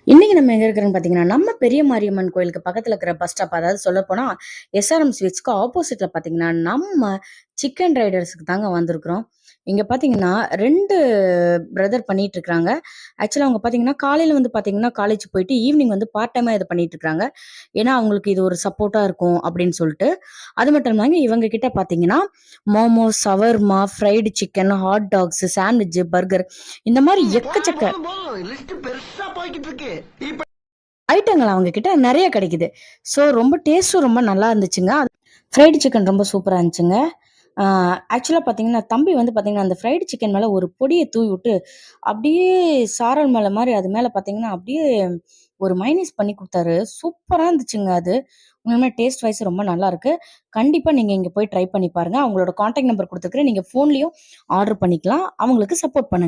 இன்னைக்கு நம்ம எங்க இருக்கிறோம்னு பார்த்தீங்கன்னா, நம்ம பெரிய மாரியம்மன் கோயிலுக்கு பக்கத்துல இருக்கிற பஸ் ஸ்டாப். அதாவது சொல்லப்போனா, எஸ்ஆர்எம் ஸ்வீட்ஸ்க்கு ஆப்போசிட்ல பார்த்தீங்கன்னா, நம்ம சிக்கன் ரைடர்ஸ்க்கு தாங்க வந்திருக்கிறோம். இங்க பார்த்தீங்கன்னா, 2 பிரதர் பண்ணிட்டு இருக்காங்க. ஆக்சுவலா அவங்க பார்த்தீங்கன்னா, காலையில வந்து பார்த்தீங்கன்னா, காலேஜ் போயிட்டு ஈவினிங் வந்து பார்ட் டைமா இத பண்ணிட்டு இருக்காங்க. ஏன்னா, அவங்களுக்கு இது ஒரு சப்போர்ட்டா இருக்கும் அப்படின்னு சொல்லிட்டு. அது மட்டும் இல்லாம இவங்க கிட்ட பார்த்தீங்கன்னா, momos, shawarma, fried chicken, hot tax, sandwich, burger இந்த மாரி போதும் எக்கச்சக்க போதும் போதும் லிஸ்ட் பெருசா போய்கிட்டு இருக்கு இப்ப ஐட்டங்கள் அவங்க கிட்ட நெறைய கிடைக்குது. ஸோ ரொம்ப டேஸ்ட்டும் ரொம்ப நல்லா இருந்துச்சுங்க. ஃப்ரைடு சிக்கன் ரொம்ப சூப்பரா இருந்துச்சுங்க. ஆக்சுவலா பார்த்தீங்கன்னா, தம்பி வந்து பார்த்தீங்கன்னா, அந்த ஃப்ரைடு சிக்கன் மேல ஒரு பொடிய தூவி விட்டு, அப்படியே சாரல் மலை மாரி அது மேல பார்த்தீங்கன்னா, அப்படியே ஒரு மைனீஸ் பண்ணி குடுத்தாரு. சூப்பரா இருந்துச்சுங்க அது. உண்மையாலுமே டேஸ்ட் வைஸ் ரொம்ப நல்லாருக்கு. கண்டிப்பா நீங்க இங்க போய் ட்ரை பண்ணி பாருங்க. அவங்களோட கான்டாக்ட் நம்பர் குடுத்துருக்கிறேன். நீங்க ஃபோன்லயும் ஆர்டர் பண்ணிக்கலாம். அவங்களுக்கு சப்போர்ட் பண்ணுங்க.